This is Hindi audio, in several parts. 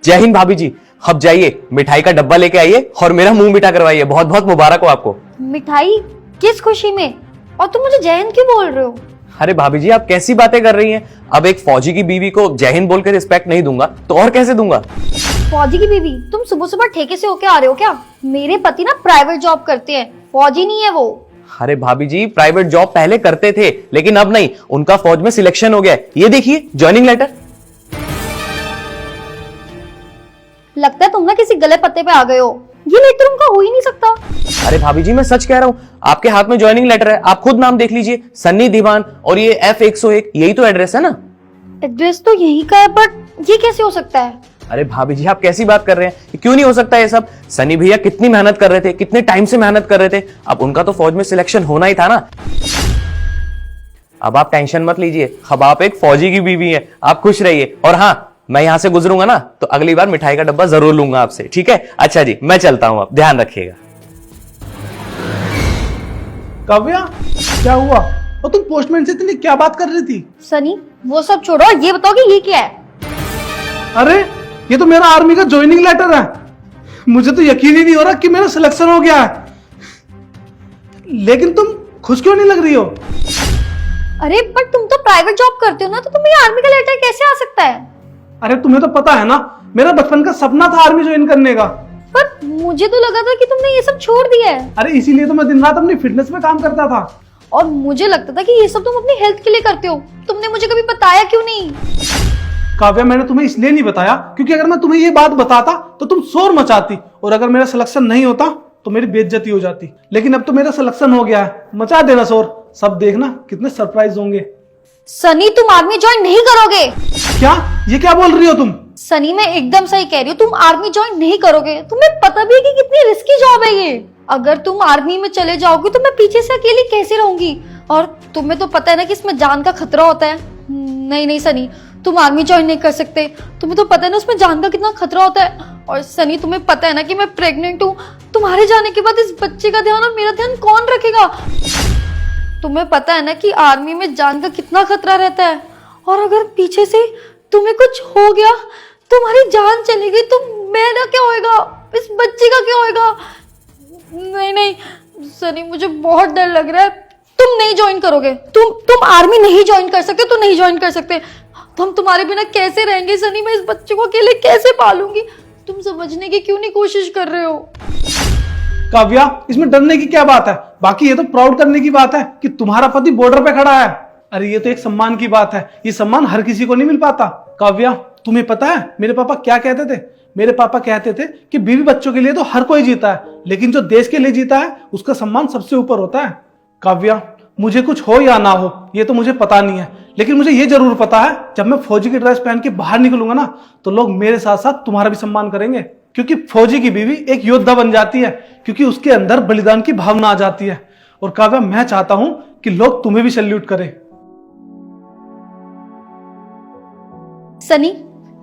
जय हिंद भाभी जी। अब जाइए, मिठाई का डब्बा लेके आइए और मेरा मुंह मीठा करवाइए। बहुत बहुत मुबारक हो आपको। मिठाई? किस खुशी में? और तुम मुझे जय हिंद क्यों बोल रहे हो? अरे भाभी जी, आप कैसी बातें कर रही हैं? अब एक फौजी की बीवी को जय हिंद बोल के रिस्पेक्ट नहीं दूंगा तो और कैसे दूंगा? फौजी की बीवी? तुम सुबह सुबह ठेके से होके आ रहे हो क्या? मेरे पति ना प्राइवेट जॉब करते हैं, फौजी नहीं है वो। अरे भाभी जी, प्राइवेट जॉब पहले करते थे लेकिन अब नहीं, उनका फौज में सिलेक्शन हो गया। ये देखिए ज्वाइनिंग लेटर। लगता है तुम ना किसी गलत पत्ते पे आ गए हो। ये लेटर उनका हो ही नहीं सकता। अरे भाभी जी, मैं सच कह रहा हूं, आपके हाथ में ज्वाइनिंग लेटर है, आप खुद नाम देख लीजिए, सन्नी दीवान, और ये F101, यही तो एड्रेस है ना? एड्रेस तो यही का है, बट ये कैसे हो सकता है? अरे भाभी जी, आप कैसी बात कर रहे हैं? क्यों नहीं हो सकता ये सब? सनी भैया कितनी मेहनत कर रहे थे, कितने टाइम से मेहनत कर रहे थे। अब उनका तो फौज में सिलेक्शन होना ही था ना। अब आप टेंशन मत लीजिए, अब आप एक फौजी की बीवी हैं, आप खुश रहिए। और हाँ, मैं यहां से गुजरूंगा ना तो अगली बार मिठाई का डब्बा जरूर लूंगा आपसे, ठीक है? अच्छा जी, मैं चलता हूं, आप ध्यान रखिएगा। काव्या, क्या हुआ? और तुम पोस्टमैन से इतनी क्या बात कर रही थी? सनी, वो सब छोड़ो, ये बताओ कि ये क्या है? अरे, ये तो मेरा आर्मी का ज्वाइनिंग लेटर है। मुझे तो यकीन ही नहीं हो रहा कि मेरा सिलेक्शन हो गया है। लेकिन तुम खुश क्यों नहीं लग रही हो? अरे बट तुम तो प्राइवेट जॉब करते हो ना, तो तुम्हें आर्मी का लेटर कैसे आ सकता है? अरे तुम्हें तो पता है ना, मेरा बचपन का सपना था आर्मी ज्वाइन करने का। पर मुझे तो लगा था कि तुमने ये सब छोड़ दिया है। अरे इसीलिए तो मैं दिन रात अपनी फिटनेस पे काम करता था। और मुझे लगता था कि ये सब तुम अपनी हेल्थ के लिए करते हो। तुमने मुझे कभी बताया क्यों नहीं? काव्या, मैंने तुम्हें इसलिए नहीं बताया क्योंकि अगर मैं तुम्हें ये बात बताता तो तुम शोर मचाती, और अगर मेरा सिलेक्शन नहीं होता तो मेरी बेइज्जती हो जाती। लेकिन अब तो मेरा सिलेक्शन हो गया है, मचा देना शोर। सब देखना कितने सरप्राइज होंगे। सनी, तुम आर्मी ज्वाइन नहीं करोगे। क्या? ये क्या बोल रही हो तुम? सनी, मैं एकदम सही कह रही हूँ, तुम आर्मी ज्वाइन नहीं करोगे। तुम्हें पता भी है कि कितनी रिस्की जॉब है ये। अगर तुम आर्मी में चले जाओगे तो मैं पीछे से अकेली कैसे रहूंगी? और तुम्हें तो पता है ना कि इसमें जान का खतरा होता है। नहीं नहीं सनी, तुम आर्मी ज्वाइन नहीं कर सकते। तुम्हें तो पता है ना उसमें जान का कितना खतरा होता है। और सनी, तुम्हें पता है ना कि मैं प्रेग्नेंट हूँ। तुम्हारे जाने के बाद इस बच्चे का ध्यान और मेरा ध्यान कौन रखेगा? तुम्हें पता है ना कि आर्मी में जान का कितना खतरा रहता है। और अगर पीछे से तुम्हें कुछ हो गया, तुम्हारी जान चली गई, तो मेरा क्या होएगा? इस बच्चे का क्या होएगा? नहीं नहीं सनी, मुझे बहुत डर लग रहा है। तुम नहीं ज्वाइन करोगे। तुम आर्मी नहीं ज्वाइन कर सकते, तो नहीं ज्वाइन कर सकते। तो हम तुम्हारे बिना कैसे रहेंगे सनी? मैं इस बच्चे को अकेले कैसे पालूंगी? तुम समझने की क्यों नहीं कोशिश कर रहे हो? काव्या, इसमें डरने की क्या बात है? बाकी ये तो प्राउड करने की बात है कि तुम्हारा पति बॉर्डर पे खड़ा है। अरे ये तो एक सम्मान की बात है। ये सम्मान हर किसी को नहीं मिल पाता। काव्या, तुम्हें पता है मेरे पापा क्या कहते थे? मेरे पापा कहते थे कि बीवी बच्चों के लिए तो हर कोई जीता है, लेकिन जो देश के लिए जीता है उसका सम्मान सबसे ऊपर होता है। काव्या, मुझे कुछ हो या ना हो ये तो मुझे पता नहीं है, लेकिन मुझे ये जरूर पता है जब मैं फौजी की ड्रेस पहन के बाहर निकलूंगा ना तो लोग मेरे साथ साथ तुम्हारा भी सम्मान करेंगे। क्योंकि फौजी की बीवी एक योद्धा बन जाती है, क्योंकि उसके अंदर बलिदान की भावना आ जाती है। और काव्या, मैं चाहता हूं कि लोग तुम्हें भी सैल्यूट करें। सनी,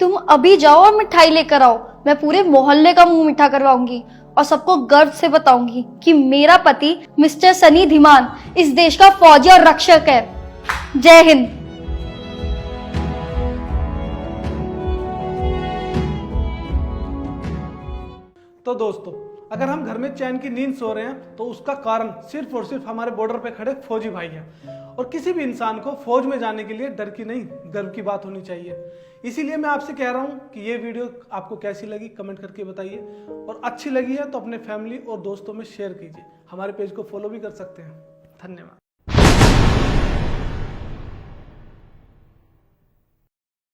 तुम अभी जाओ और मिठाई लेकर आओ। मैं पूरे मोहल्ले का मुंह मीठा करवाऊंगी और सबको गर्व से बताऊंगी कि मेरा पति मिस्टर सनी धीमान इस देश का फौजी और रक्षक है। जय हिंद। तो दोस्तों, अगर हम घर में चैन की नींद सो रहे हैं तो उसका कारण सिर्फ और सिर्फ हमारे बॉर्डर पे खड़े फौजी भाई हैं। और किसी भी इंसान को फौज में जाने के लिए डर की नहीं, गर्व की बात होनी चाहिए। इसीलिए मैं आपसे कह रहा हूं कि ये वीडियो आपको कैसी लगी कमेंट करके बताइए, और अच्छी लगी है तो अपने फैमिली और दोस्तों में शेयर कीजिए। हमारे पेज को फॉलो भी कर सकते हैं। धन्यवाद।